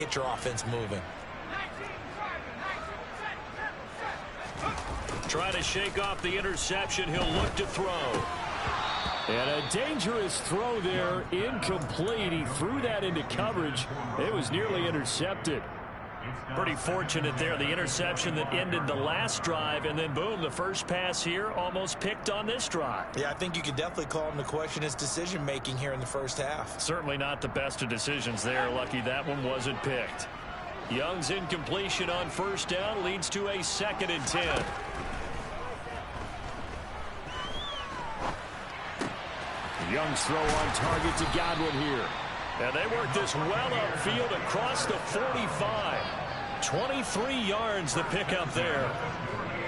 Get your offense moving. Trying to shake off the interception. He'll look to throw. And a dangerous throw there, incomplete. He threw that into coverage. It was nearly intercepted. Pretty fortunate there, the interception that ended the last drive, and then boom, the first pass here almost picked on this drive. Yeah, I think you could definitely call him to question his decision-making here in the first half. Certainly not the best of decisions there. Lucky that one wasn't picked. Young's incompletion on first down leads to a 2nd and 10. Young's throw on target to Godwin here. And they work this well upfield across the 45. 23 yards the pickup there.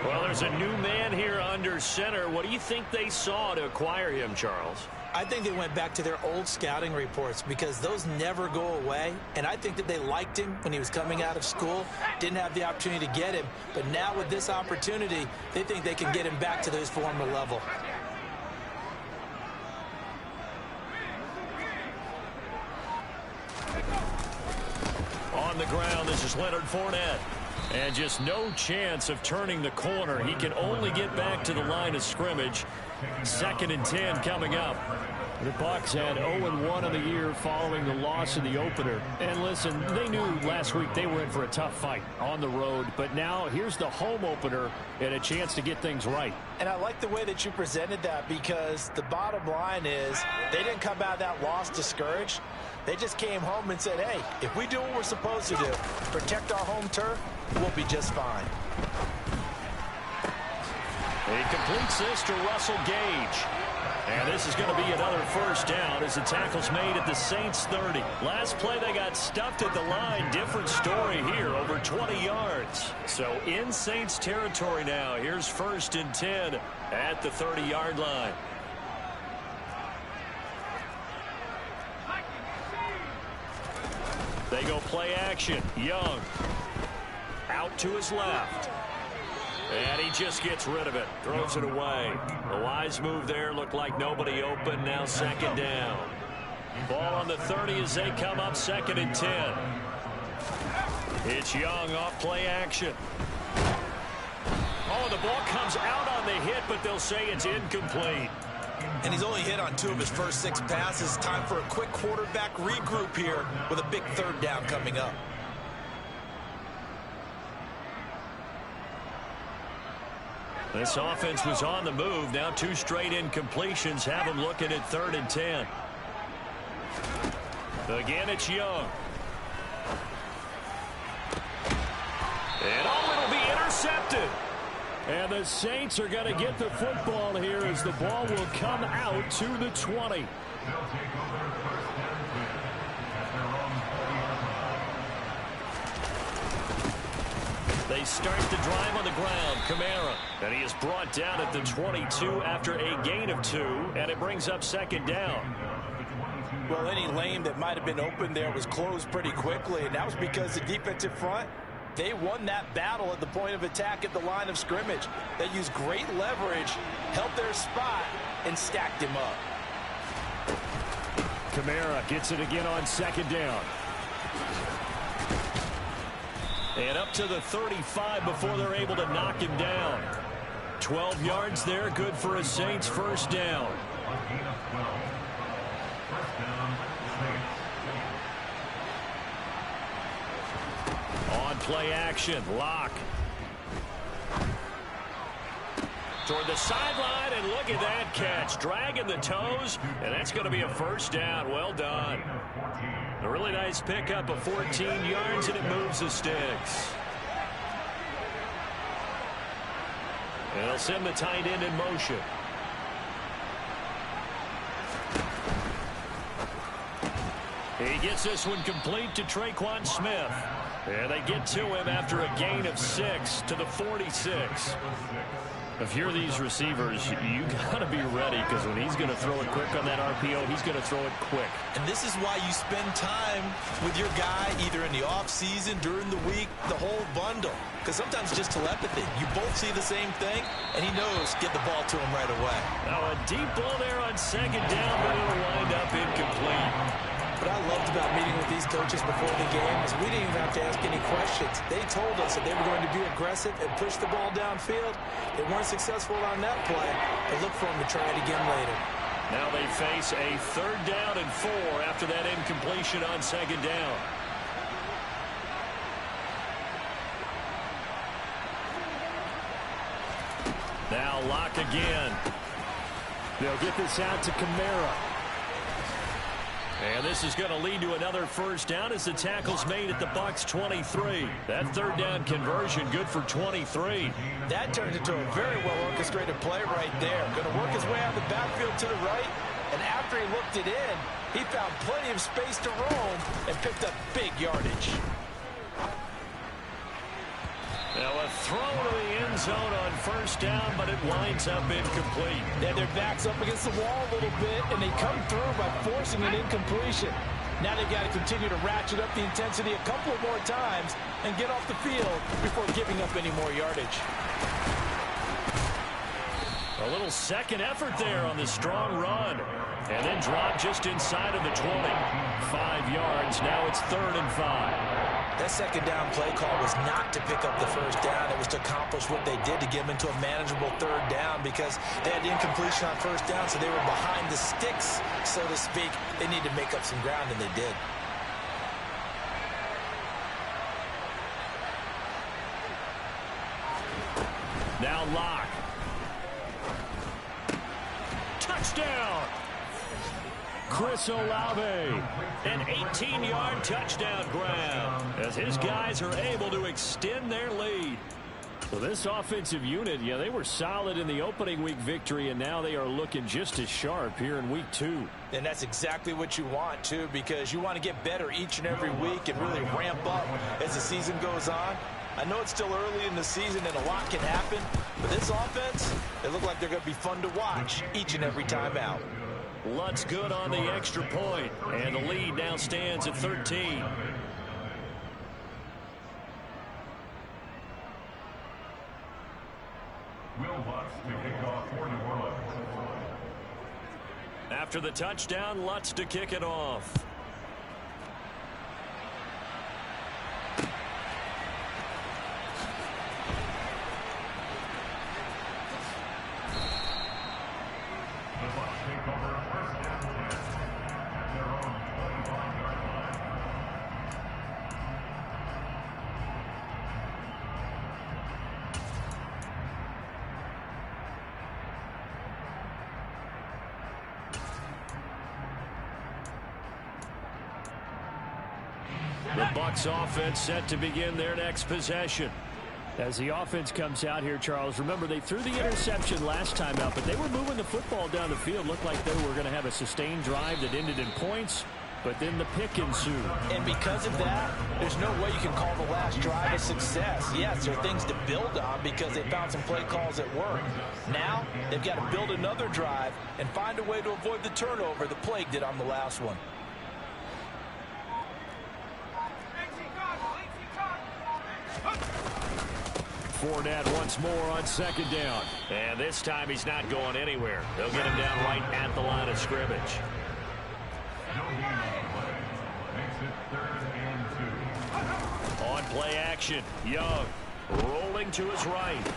Well, there's a new man here under center. What do you think they saw to acquire him, Charles? I think they went back to their old scouting reports because those never go away. And I think that they liked him when he was coming out of school. Didn't have the opportunity to get him. But now with this opportunity, they think they can get him back to his former level. On the ground, this is Leonard Fournette. And just no chance of turning the corner. He can only get back to the line of scrimmage. 2nd and 10 coming up. The Bucs had 0-1 on the year following the loss in the opener. And listen, they knew last week they were in for a tough fight on the road. But now here's the home opener and a chance to get things right. And I like the way that you presented that because the bottom line is they didn't come out of that loss discouraged. They just came home and said, hey, if we do what we're supposed to do, protect our home turf, we'll be just fine. He completes this to Russell Gage. And this is going to be another first down as the tackle's made at the Saints 30. Last play they got stuffed at the line. Different story here, over 20 yards. So in Saints territory now. Here's 1st and 10 at the 30-yard line. They go play action. Young out to his left. And he just gets rid of it. Throws it away. A wise move there. Looked like nobody open. Now 2nd down. Ball on the 30 as they come up 2nd and 10. It's Young off play action. Oh, the ball comes out on the hit, but they'll say it's incomplete. And he's only hit on 2 of his first 6 passes. Time for a quick quarterback regroup here with a big 3rd down coming up. This offense was on the move. Now 2 straight incompletions have them looking at 3rd and 10. Again, it's Young. And it'll be intercepted. And the Saints are going to get the football here as the ball will come out to the 20. They start the drive on the ground. Kamara. And he is brought down at the 22 after a gain of 2. And it brings up 2nd down. Well, any lane that might have been open there was closed pretty quickly. And that was because the defensive front, they won that battle at the point of attack at the line of scrimmage. They used great leverage, held their spot, and stacked him up. Kamara gets it again on 2nd down. And up to the 35 before they're able to knock him down. 12 yards there, good for a Saints first down. On play action, Locke. Toward the sideline, and look at that catch. Dragging the toes, and that's going to be a first down. Well done. A really nice pickup of 14 yards, and it moves the sticks. And they'll send the tight end in motion. He gets this one complete to Tre'Quan Smith. And they get to him after a gain of 6 to the 46. If you're these receivers, you got to be ready because when he's going to throw it quick on that RPO, he's going to throw it quick. And this is why you spend time with your guy either in the offseason, during the week, the whole bundle. Because sometimes it's just telepathy. You both see the same thing, and he knows get the ball to him right away. Now a deep ball there on 2nd down, but it'll wind up incomplete. What I loved about meeting with these coaches before the game is we didn't even have to ask any questions. They told us that they were going to be aggressive and push the ball downfield. They weren't successful on that play, but look for them to try it again later. Now they face a 3rd down and 4 after that incompletion on 2nd down. Now Locke again. They'll get this out to Kamara. And this is going to lead to another 1st down as the tackle's made at the Bucs 23. That 3rd down conversion good for 23. That turned into a very well-orchestrated play right there. Going to work his way out of the backfield to the right. And after he looked it in, he found plenty of space to roam and picked up big yardage. Now a throw to the end zone on 1st down, but it winds up incomplete. Yeah, their back's up against the wall a little bit, and they come through by forcing an incompletion. Now they've got to continue to ratchet up the intensity a couple of more times and get off the field before giving up any more yardage. A little second effort there on the strong run. And then drop just inside of the 20. 5 yards. Now it's 3rd and 5. That 2nd down play call was not to pick up the 1st down. It was to accomplish what they did to get them into a manageable 3rd down because they had the incompletion on 1st down, so they were behind the sticks, so to speak. They need to make up some ground, and they did. Now Locke. Touchdown! Chris Olave. An 18-yard touchdown grab as his guys are able to extend their lead. So this offensive unit, yeah, they were solid in the opening week victory, and now they are looking just as sharp here in week 2. And that's exactly what you want, too, because you want to get better each and every week and really ramp up as the season goes on. I know it's still early in the season and a lot can happen, but this offense, they look like they're going to be fun to watch each and every time out. Lutz good on the extra point, and the lead now stands at 13. Will Lutz to kick off for New Orleans. After the touchdown, Lutz to kick it off. The Bucs offense set to begin their next possession. As the offense comes out here, Charles, remember they threw the interception last time out, but they were moving the football down the field. Looked like they were going to have a sustained drive that ended in points, but then the pick ensued. And because of that, there's no way you can call the last drive a success. Yes, there are things to build on because they found some play calls that work. Now, they've got to build another drive and find a way to avoid the turnover the Plague did on the last one. Fournette once more on 2nd down. And this time he's not going anywhere. They'll get him down right at the line of scrimmage. On play action, Young rolling to his right.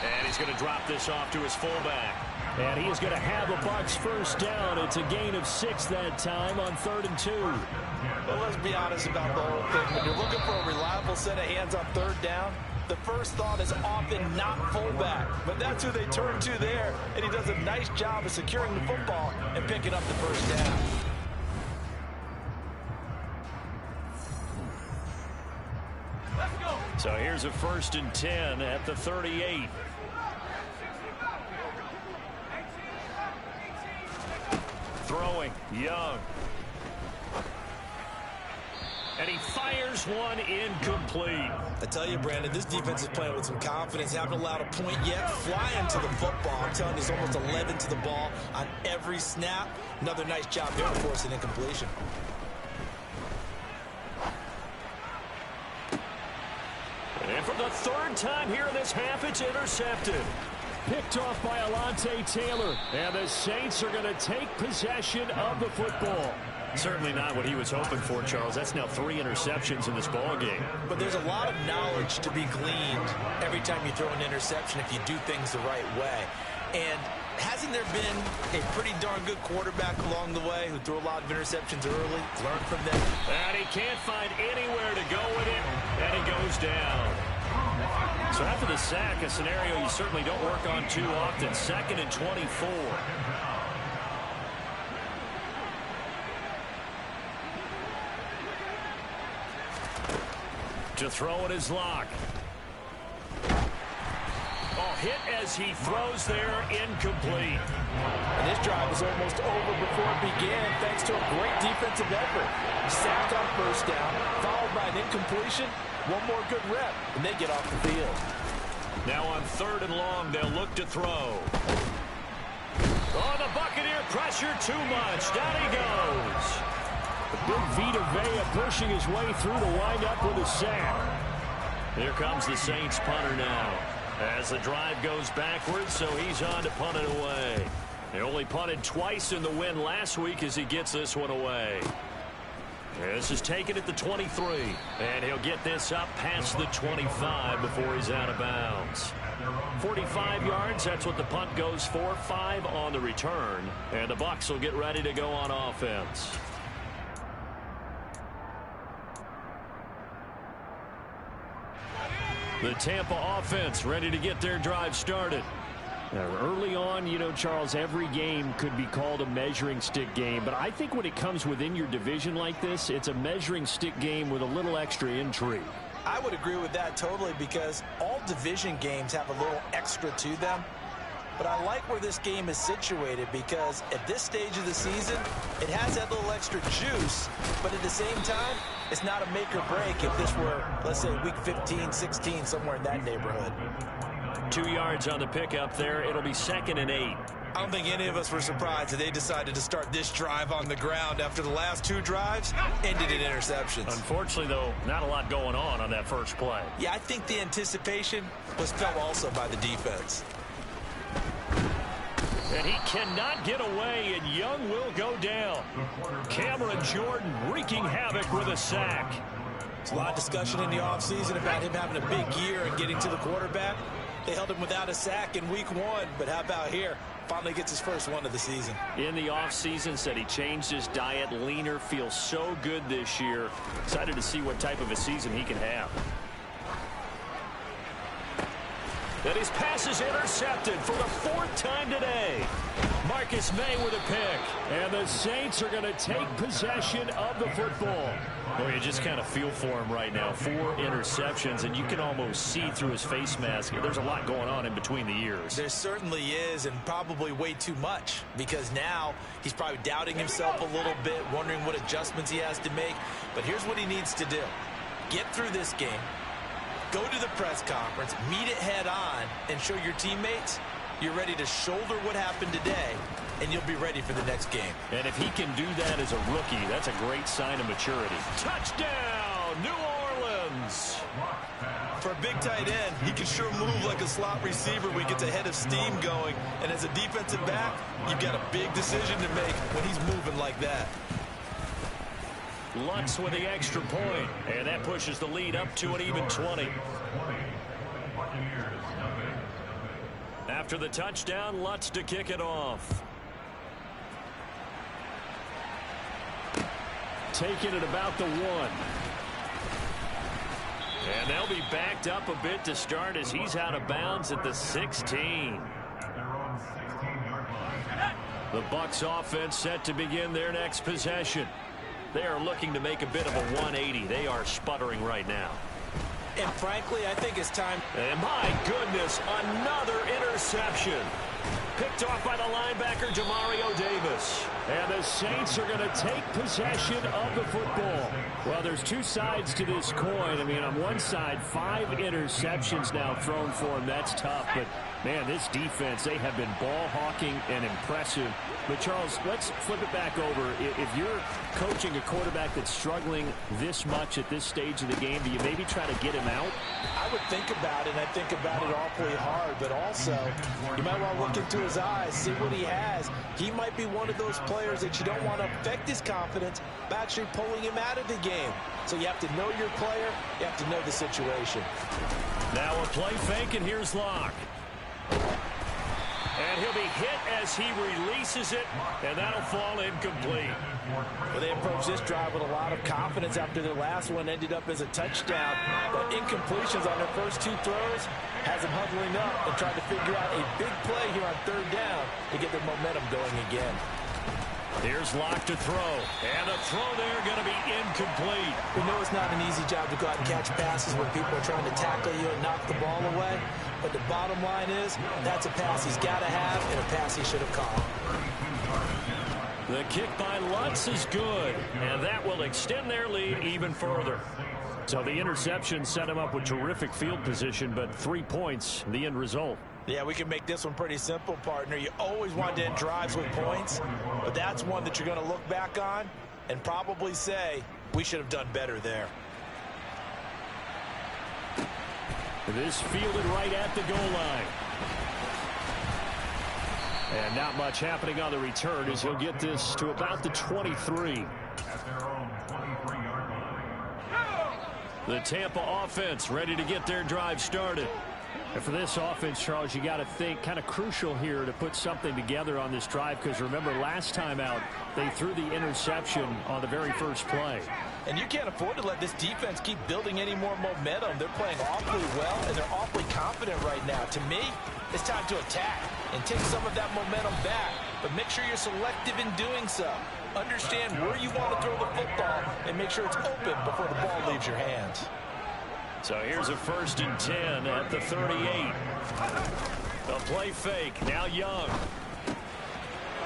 And he's going to drop this off to his fullback. And he is going to have a Bucs 1st down. It's a gain of 6 that time on 3rd and 2. Well, let's be honest about the whole thing. When you're looking for a reliable set of hands on 3rd down, the first thought is often not fullback. But that's who they turn to there, and he does a nice job of securing the football and picking up the 1st down. So here's a 1st and 10 at the 38. Throwing, Young. And he fires one incomplete. I tell you, Brandon, this defense is playing with some confidence. Haven't allowed a point yet. Flying to the football. I'm telling you, there's almost 11 to the ball on every snap. Another nice job there to force an incompletion. And for the 3rd time here in this half, it's intercepted. Picked off by Alontae Taylor. And the Saints are going to take possession of the football. Certainly not what he was hoping for, Charles. That's now 3 interceptions in this ball game. But there's a lot of knowledge to be gleaned every time you throw an interception if you do things the right way. And hasn't there been a pretty darn good quarterback along the way who threw a lot of interceptions early, learned from them? And he can't find anywhere to go with it, and he goes down. So after the sack, a scenario you certainly don't work on too often. 2nd and 24. To throw it is Locke. Oh, hit as he throws there, incomplete. And this drive was almost over before it began thanks to a great defensive effort. Sacked on 1st down, followed by an incompletion. One more good rep, and they get off the field. Now on 3rd and long, they'll look to throw. Oh, the Buccaneer pressure too much. Down he goes. Big Vita Vea pushing his way through to wind up with a sack. Here comes the Saints punter now. As the drive goes backwards, so he's on to punt it away. He only punted twice in the win last week as he gets this one away. This is taken at the 23, and he'll get this up past the 25 before he's out of bounds. 45 yards, that's what the punt goes for. 5 on the return, and the Bucs will get ready to go on offense. The Tampa offense ready to get their drive started. Now, early on, you know, Charles, every game could be called a measuring stick game. But I think when it comes within your division like this, it's a measuring stick game with a little extra intrigue. I would agree with that totally because all division games have a little extra to them. But I like where this game is situated because at this stage of the season, it has that little extra juice. But at the same time, it's not a make or break if this were, let's say, week 15, 16, somewhere in that neighborhood. 2 yards on the pickup there. It'll be 2nd and 8. I don't think any of us were surprised that they decided to start this drive on the ground after the last 2 drives ended in interceptions. Unfortunately, though, not a lot going on that first play. Yeah, I think the anticipation was felt also by the defense. And he cannot get away, and Young will go down. Cameron Jordan wreaking havoc with a sack. There's a lot of discussion in the offseason about him having a big year and getting to the quarterback. They held him without a sack in week 1, but how about here? Finally gets his first one of the season. In the offseason, said he changed his diet, leaner, feels so good this year. Excited to see what type of a season he can have. And his pass is intercepted for the 4th time today. Marcus May with a pick. And the Saints are going to take possession of the football. Well, you just kind of feel for him right now. 4 interceptions, and you can almost see through his face mask. There's a lot going on in between the ears. There certainly is, and probably way too much, because now he's probably doubting himself a little bit, wondering what adjustments he has to make. But here's what he needs to do. Get through this game. Go to the press conference, meet it head on, and show your teammates you're ready to shoulder what happened today, and you'll be ready for the next game. And if he can do that as a rookie, that's a great sign of maturity. Touchdown, New Orleans! For a big tight end, he can sure move like a slot receiver when he gets a head of steam going. And as a defensive back, you've got a big decision to make when he's moving like that. Lutz with the extra point, and that pushes the lead up to an even 20. After the touchdown, Lutz to kick it off. Taking it about the 1. And they'll be backed up a bit to start as he's out of bounds at the 16. The Bucs offense set to begin their next possession. They are looking to make a bit of a 180. They are sputtering right now. And frankly, I think it's time. And my goodness, another interception. Picked off by the linebacker, Demario Davis. And the Saints are going to take possession of the football. Well, there's 2 sides to this coin. I mean, on one side, 5 interceptions now thrown for him. That's tough. But, man, this defense, they have been ball hawking and impressive. But, Charles, let's flip it back over. If you're coaching a quarterback that's struggling this much at this stage of the game, do you maybe try to get him out? I would think about it, and I think about it awfully hard. But also, you might want to look into his eyes, see what he has. He might be one of those players that you don't want to affect his confidence by actually pulling him out of the game. So you have to know your player. You have to know the situation. Now a play fake, and here's Locke. And he'll be hit as he releases it, and that'll fall incomplete. Well, they approached this drive with a lot of confidence after their last one ended up as a touchdown. But incompletions on their first two throws has them huddling up and trying to figure out a big play here on third down to get their momentum going again. Here's Locke to throw. And a throw there going to be incomplete. We know it's not an easy job to go out and catch passes when people are trying to tackle you and knock the ball away. But the bottom line is, that's a pass he's got to have and a pass he should have caught. The kick by Lutz is good, and that will extend their lead even further. So the interception set him up with terrific field position, but 3 points, the end result. Yeah, we can make this one pretty simple, partner. You always want to end drives with points, but that's one that you're going to look back on and probably say, we should have done better there. This fielded right at the goal line. And not much happening on the return as he'll get this to about the 23. The Tampa offense ready to get their drive started. And for this offense, Charles, you got to think kind of crucial here to put something together on this drive, because remember last time out they threw the interception on the very first play. And you can't afford to let this defense keep building any more momentum. They're playing awfully well, and they're awfully confident right now. To me, it's time to attack and take some of that momentum back, but make sure you're selective in doing so. Understand where you want to throw the football and make sure it's open before the ball leaves your hands. So here's a 1st and 10 at the 38. The play fake, now Young.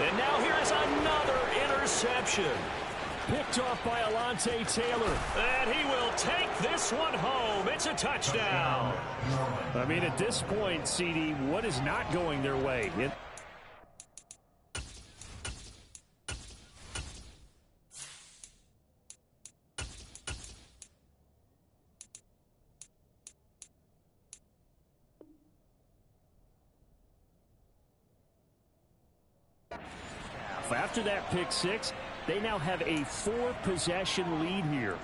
And now here's another interception. Picked off by Alontae Taylor. And he will take this one home. It's a touchdown. I mean, at this point, CD, what is not going their way? After that pick six, they now have a 4-possession lead here.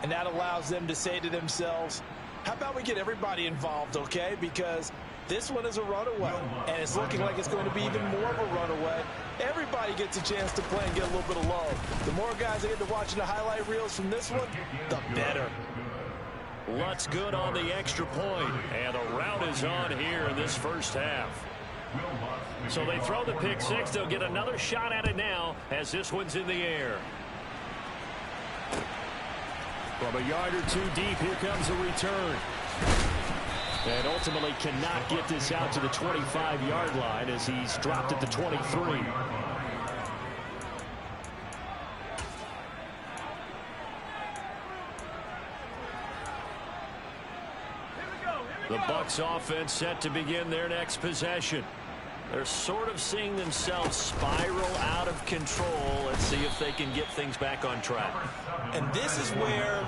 And that allows them to say to themselves, how about we get everybody involved, okay? Because this one is a runaway, and it's looking like it's going to be even more of a runaway. Everybody gets a chance to play and get a little bit of love. The more guys that get to watching the highlight reels from this one, the better. Lutz good on the extra point, and the route is on here in this first half. So they throw the pick six. They'll get another shot at it now as this one's in the air. From a yard or two deep, here comes a return. And ultimately cannot get this out to the 25-yard line as he's dropped at the 23. The Bucs offense set to begin their next possession. They're sort of seeing themselves spiral out of control. Let's see if they can get things back on track. And this is where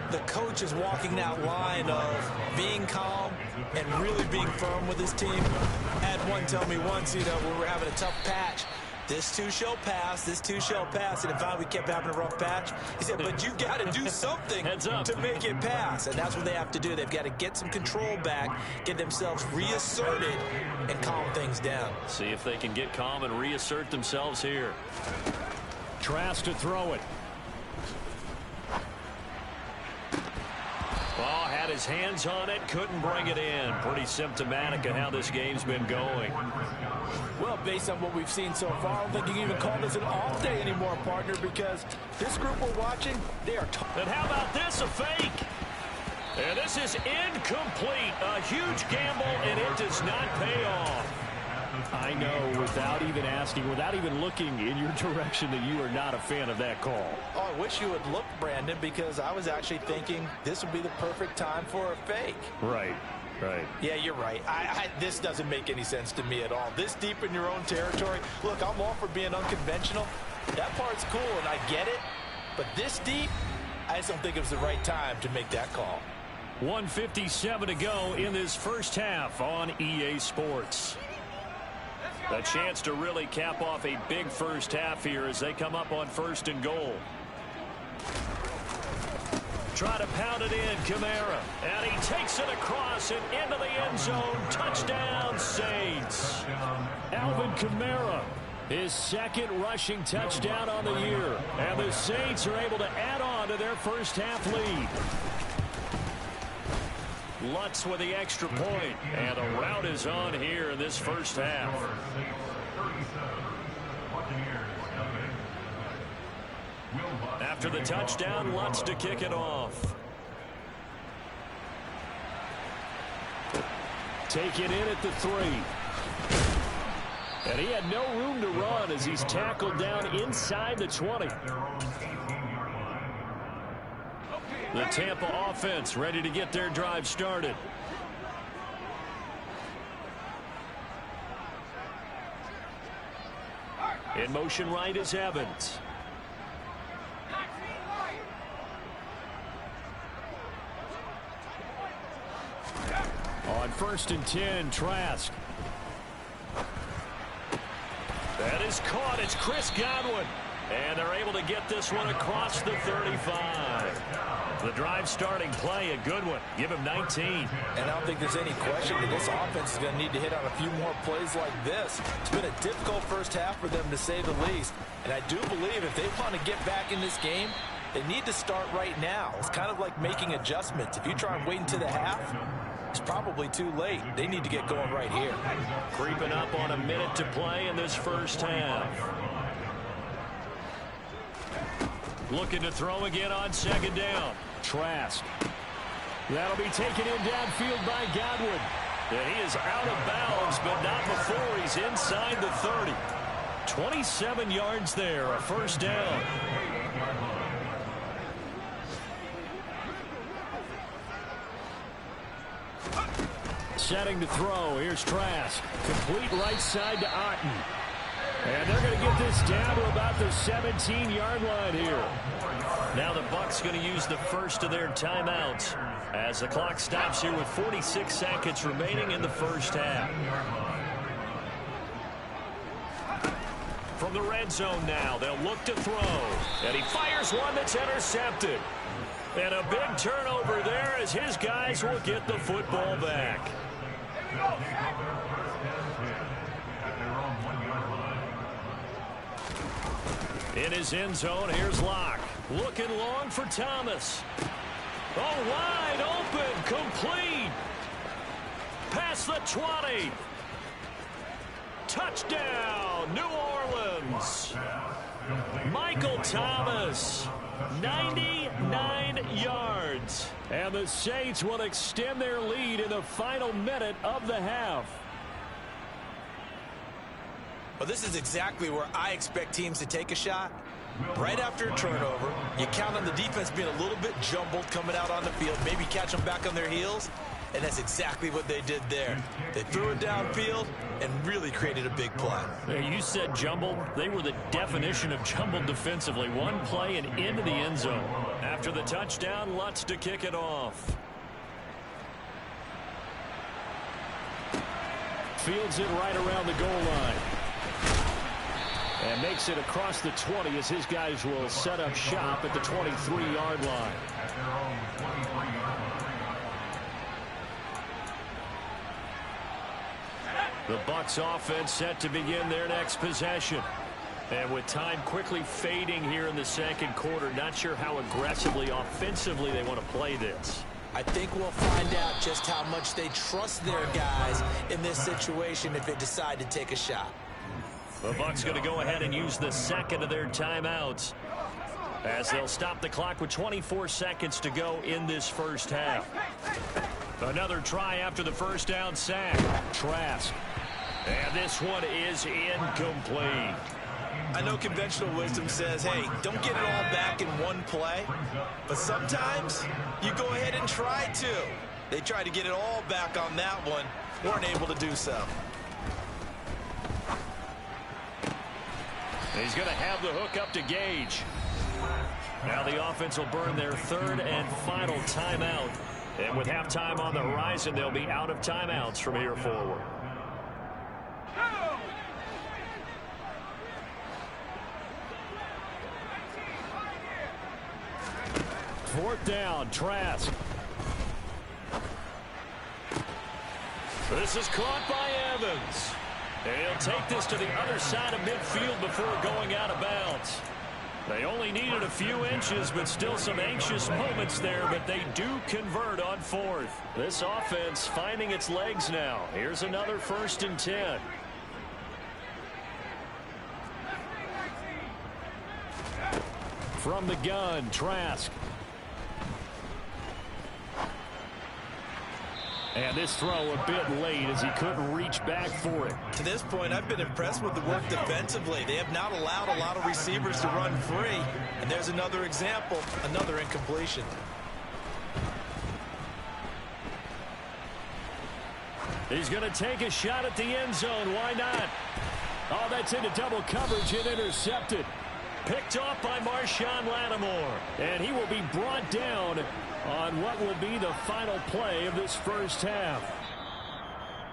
the coach is walking that line of being calm and really being firm with his team. I had one tell me once, when we were having a tough patch, this too shall pass, this too shall pass. And if we kept having a rough patch, he said, but you got to do something to make it pass. And that's what they have to do. They've got to get some control back, get themselves reasserted, and calm things down. See if they can get calm and reassert themselves here. Trask to throw it. Oh, had his hands on it, couldn't bring it in. Pretty symptomatic of how this game's been going. Well, based on what we've seen so far, I don't think you can even call this an off day anymore, partner, because this group we're watching, they are tough. And how about this, a fake? And this is incomplete. A huge gamble, and it does not pay off. I know, without even asking, without even looking in your direction, that you are not a fan of that call. Oh, I wish you would look, Brandon, because I was actually thinking this would be the perfect time for a fake. Right. Yeah, you're right. This doesn't make any sense to me at all. This deep in your own territory. Look, I'm all for being unconventional. That part's cool, and I get it. But this deep, I just don't think it was the right time to make that call. 1:57 to go in this first half on EA Sports. A chance to really cap off a big first half here as they come up on 1st and goal. Try to pound it in, Kamara. And he takes it across and into the end zone. Touchdown, Saints. Alvin Kamara, his 2nd rushing touchdown on the year. And the Saints are able to add on to their first half lead. Lutz with the extra point. And the rout is on here in this first half. After the touchdown, Lutz to kick it off. Take it in at the 3. And he had no room to run as he's tackled down inside the 20. The Tampa offense ready to get their drive started. In motion right is Evans. On 1st and 10, Trask. That is caught. It's Chris Godwin. And they're able to get this one across the 35. The drive starting play, a good one. Give him 19. And I don't think there's any question that this offense is going to need to hit on a few more plays like this. It's been a difficult first half for them, to say the least. And I do believe if they want to get back in this game, they need to start right now. It's kind of like making adjustments. If you try and wait until the half, it's probably too late. They need to get going right here. Creeping up on a minute to play in this first half. Looking to throw again on 2nd down. Trask. That'll be taken in downfield by Godwin. And he is out of bounds, but not before he's inside the 30. 27 yards there, a first down. Setting to throw. Here's Trask. Complete right side to Otten. And they're going to get this down to about the 17-yard line here. Now the Bucs going to use the first of their timeouts as the clock stops here with 46 seconds remaining in the first half. From the red zone now, they'll look to throw. And he fires one that's intercepted. And a big turnover there as his guys will get the football back. In his end zone, here's Locke. Looking long for Thomas. Oh, wide open, complete. Past the 20. Touchdown, New Orleans. Michael Thomas, 99 yards. And the Saints will extend their lead in the final minute of the half. Well, this is exactly where I expect teams to take a shot. Right after a turnover, you count on the defense being a little bit jumbled coming out on the field, maybe catch them back on their heels, and that's exactly what they did there. They threw it downfield and really created a big play. You said jumbled. They were the definition of jumbled defensively. One play and into the end zone. After the touchdown, Lutz to kick it off. Fields it right around the goal line. And makes it across the 20 as his guys will set up shop at the 23-yard line. The Bucs offense set to begin their next possession. And with time quickly fading here in the second quarter, not sure how aggressively, offensively they want to play this. I think we'll find out just how much they trust their guys in this situation if they decide to take a shot. The Bucs going to go ahead and use the second of their timeouts as they'll stop the clock with 24 seconds to go in this first half. Another try after the first down sack. Trask. And this one is incomplete. I know conventional wisdom says, hey, don't get it all back in one play. But sometimes you go ahead and try to. They tried to get it all back on that one. Weren't able to do so. He's going to have the hook up to Gage. Now the offense will burn their third and final timeout. And with halftime on the horizon, they'll be out of timeouts from here forward. 4th down, Trask. This is caught by Evans. And he'll take this to the other side of midfield before going out of bounds. They only needed a few inches, but still some anxious moments there, but they do convert on 4th. This offense finding its legs now. Here's another 1st and 10. From the gun, Trask. And this throw a bit late as he couldn't reach back for it. To this point, I've been impressed with the work defensively. They have not allowed a lot of receivers to run free. And there's another example, another incompletion. He's going to take a shot at the end zone. Why not? Oh, that's into double coverage and intercepted. Picked off by Marshawn Lattimore. And he will be brought down on what will be the final play of this first half.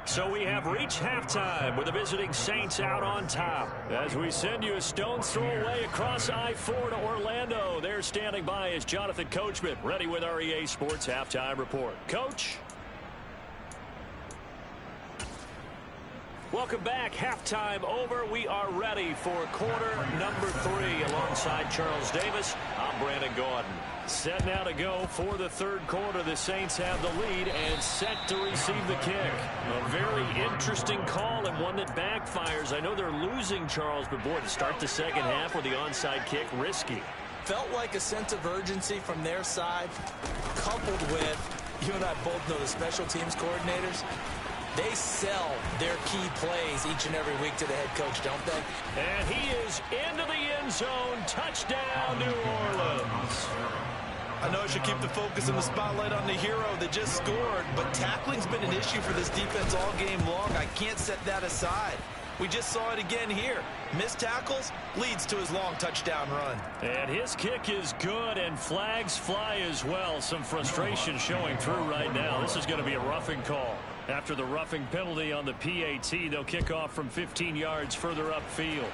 So we have reached halftime with the visiting Saints out on top. As we send you a stone's throw away across I-4 to Orlando. There standing by is Jonathan Coachman, ready with our EA Sports Halftime Report. Coach? Welcome back. Halftime over. We are ready for quarter number 3 alongside Charles Davis. I'm Brandon Gaudin. Set now to go for the 3rd quarter. The Saints have the lead and set to receive the kick. A very interesting call and one that backfires. I know they're losing, Charles, but boy, to start the second half with the onside kick, risky. Felt like a sense of urgency from their side, coupled with, you and I both know the special teams coordinators, they sell their key plays each and every week to the head coach, don't they? And he is into the end zone. Touchdown, New Orleans. I know I should keep the focus and the spotlight on the hero that just scored, but tackling's been an issue for this defense all game long. I can't set that aside. We just saw it again here. Missed tackles leads to his long touchdown run. And his kick is good, and flags fly as well. Some frustration showing through right now. This is going to be a roughing call. After the roughing penalty on the PAT, they'll kick off from 15 yards further upfield.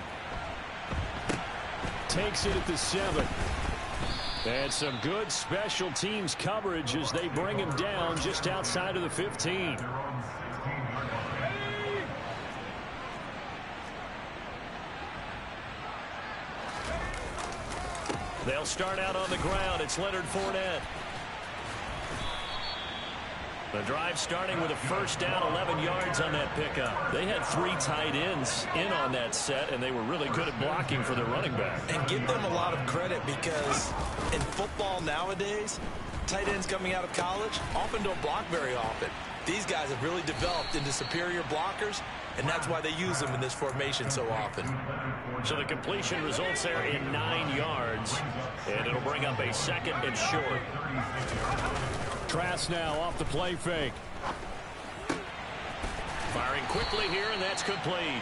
Takes it at the 7. And some good special teams coverage as they bring him down just outside of the 15. They'll start out on the ground. It's Leonard Fournette. The drive starting with a first down, 11 yards on that pickup. They had 3 tight ends in on that set, and they were really good at blocking for their running back. And give them a lot of credit because in football nowadays, tight ends coming out of college often don't block very often. These guys have really developed into superior blockers, and that's why they use them in this formation so often. So the completion results there in 9 yards, and it'll bring up a 2nd and short. Trask now off the play fake. Firing quickly here, and that's complete.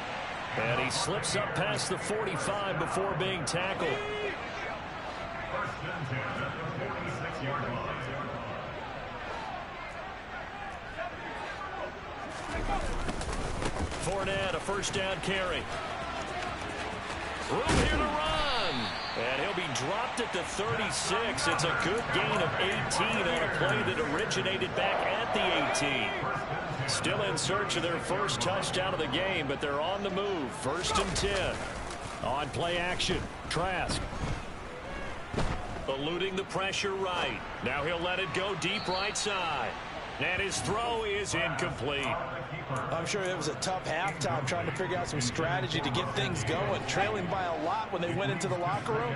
And he slips up past the 45 before being tackled. First and 10 at the 46-yard line. Fournette, a first down carry. Room here to run. And he'll be dropped at the 36. It's a good gain of 18 on a play that originated back at the 18. Still in search of their first touchdown of the game, but they're on the move. 1st and 10. On play action, Trask. Eluding the pressure right. Now he'll let it go deep right side. And his throw is incomplete. I'm sure it was a tough halftime trying to figure out some strategy to get things going. Trailing by a lot when they went into the locker room.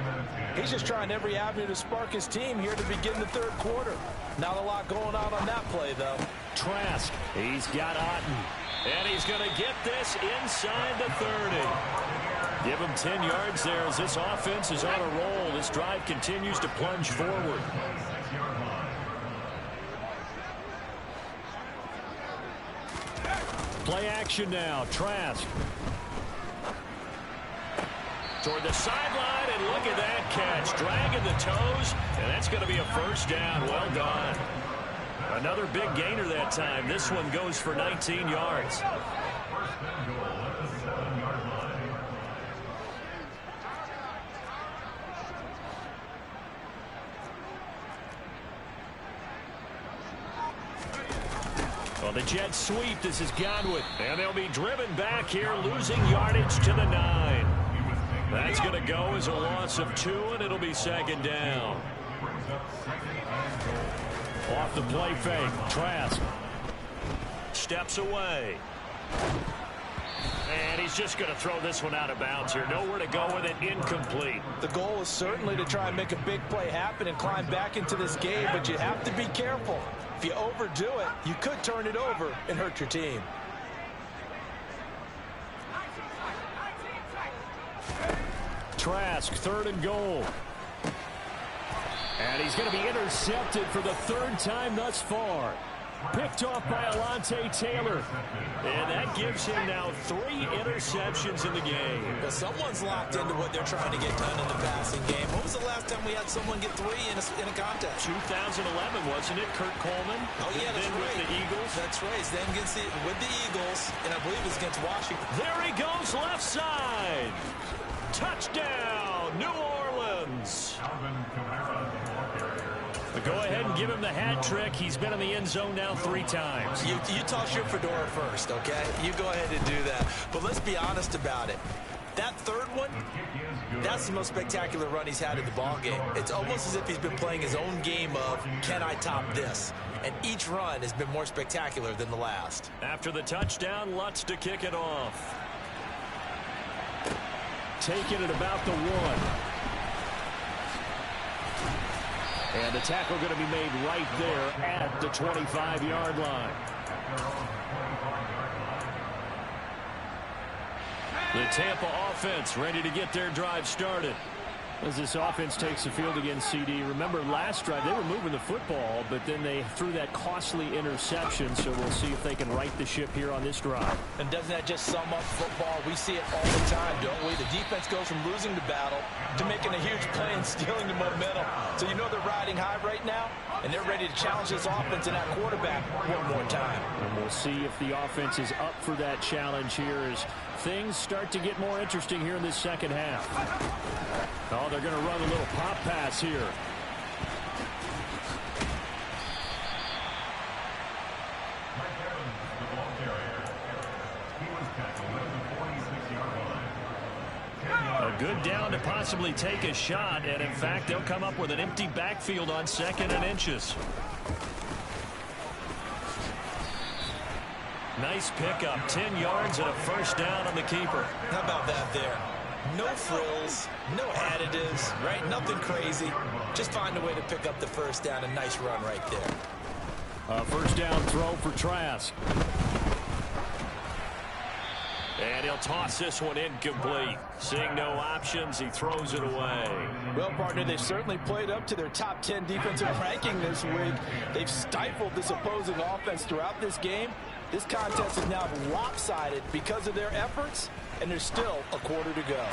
He's just trying every avenue to spark his team here to begin the 3rd quarter. Not a lot going on that play, though. Trask, he's got Otten. And he's going to get this inside the 30. Give him 10 yards there as this offense is on a roll. This drive continues to plunge forward. Play action now, Trask. Toward the sideline, and look at that catch. Dragging the toes, and that's going to be a first down. Well done. Another big gainer that time. This one goes for 19 yards. Well, the jet sweep. This is Godwin. And they'll be driven back here, losing yardage to the 9. That's going to go as a loss of 2, and it'll be second down. Off the play fake. Trask steps away. And he's just going to throw this one out of bounds here. Nowhere to go with it. Incomplete. The goal is certainly to try and make a big play happen and climb back into this game, but you have to be careful. If you overdo it, you could turn it over and hurt your team. Trask, 3rd and goal. And he's going to be intercepted for the 3rd time thus far. Picked off by Alontae Taylor. And that gives him now 3 interceptions in the game. Well, someone's locked into what they're trying to get done in the passing game. When was the last time we had someone get 3 in a contest? 2011, wasn't it? Kurt Coleman. Oh, yeah, that's right. With the Eagles. That's right. Then with the Eagles, and I believe it's against Washington. There he goes, left side. Touchdown, New Orleans. But go ahead and give him the hat trick. He's been in the end zone now 3 times. You toss your fedora first, okay? You go ahead and do that. But let's be honest about it. That 3rd one, that's the most spectacular run he's had in the ballgame. It's almost as if he's been playing his own game of, can I top this? And each run has been more spectacular than the last. After the touchdown, Lutz to kick it off. Taking it about the 1. And the tackle going to be made right there at the 25-yard line. The Tampa offense ready to get their drive started. As this offense takes the field against CD, remember last drive they were moving the football, but then they threw that costly interception, so we'll see if they can right the ship here on this drive. And doesn't that just sum up football? We see it all the time, don't we? The defense goes from losing the battle to making a huge play and stealing the momentum. So you know they're riding high right now, and they're ready to challenge this offense and that quarterback one more time. And we'll see if the offense is up for that challenge here as things start to get more interesting here in this second half. Oh, they're going to run a little pop pass here. A good down to possibly take a shot, and in fact, they'll come up with an empty backfield on 2nd and inches. Nice pickup, 10 yards and a 1st down on the keeper. How about that there? No frills, no additives, right? Nothing crazy. Just find a way to pick up the 1st down. A nice run right there. A 1st down throw for Trask. And he'll toss this one incomplete. Seeing no options, he throws it away. Well, partner, they've certainly played up to their top 10 defensive ranking this week. They've stifled this opposing offense throughout this game. This contest is now lopsided because of their efforts, and there's still a quarter to go.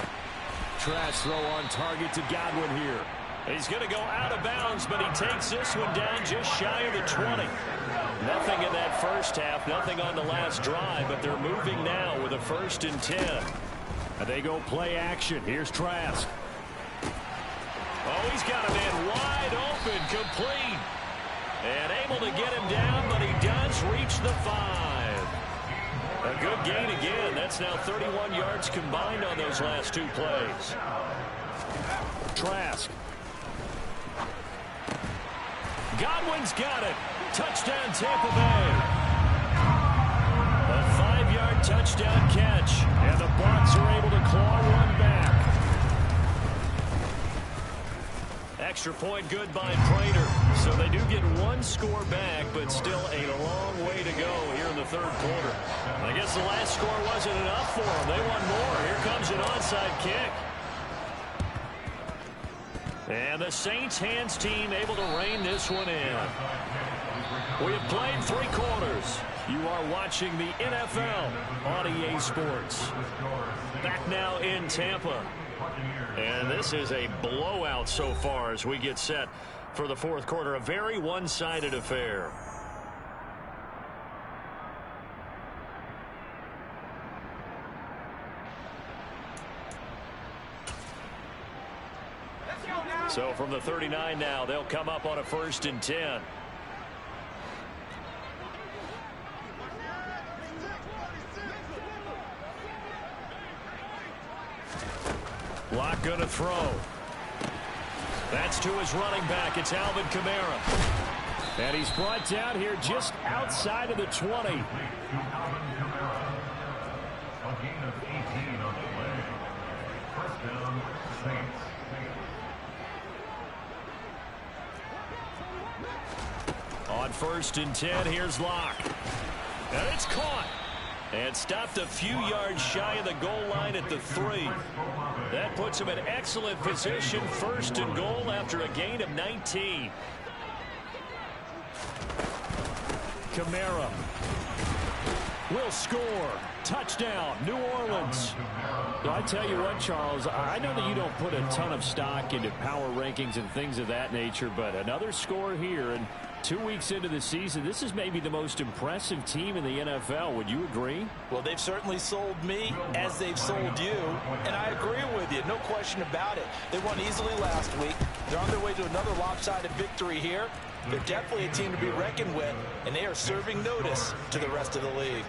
Trask throw on target to Godwin here. He's going to go out of bounds, but he takes this one down just shy of the 20. Nothing in that first half, nothing on the last drive, but they're moving now with a 1st and 10. And they go play action. Here's Trask. Oh, he's got a man wide open, complete. And able to get him down, but he does reach the 5. A good gain again. That's now 31 yards combined on those last 2 plays. Trask. Godwin's got it. Touchdown, Tampa Bay. A 5-yard touchdown catch. And the Bucs are able to claw one back. Extra point good by Prater. So they do get 1 score back, but still a long way to go here in the 3rd quarter. I guess the last score wasn't enough for them. They want more. Here comes an onside kick. And the Saints hands team able to rein this one in. We have played 3 quarters. You are watching the NFL on EA Sports. Back now in Tampa. And this is a blowout so far as we get set for the 4th quarter. A very one-sided affair. So from the 39 now, they'll come up on a 1st and 10. Locke going to throw. That's to his running back. It's Alvin Kamara. And he's brought down here just outside of the 20. A gain of 18 on the play. First down, Saints. On 1st and 10, here's Locke. And it's caught. And stopped a few yards shy of the goal line at the 3. That puts him in excellent position. 1st and goal after a gain of 19. Kamara will score. Touchdown, New Orleans. So I tell you what, Charles, I know that you don't put a ton of stock into power rankings and things of that nature, but another score here, and 2 weeks into the season, this is maybe the most impressive team in the NFL. Would you agree? Well, they've certainly sold me as they've sold you, and I agree with you. No question about it. They won easily last week. They're on their way to another lopsided victory here. They're definitely a team to be reckoned with, and they are serving notice to the rest of the league.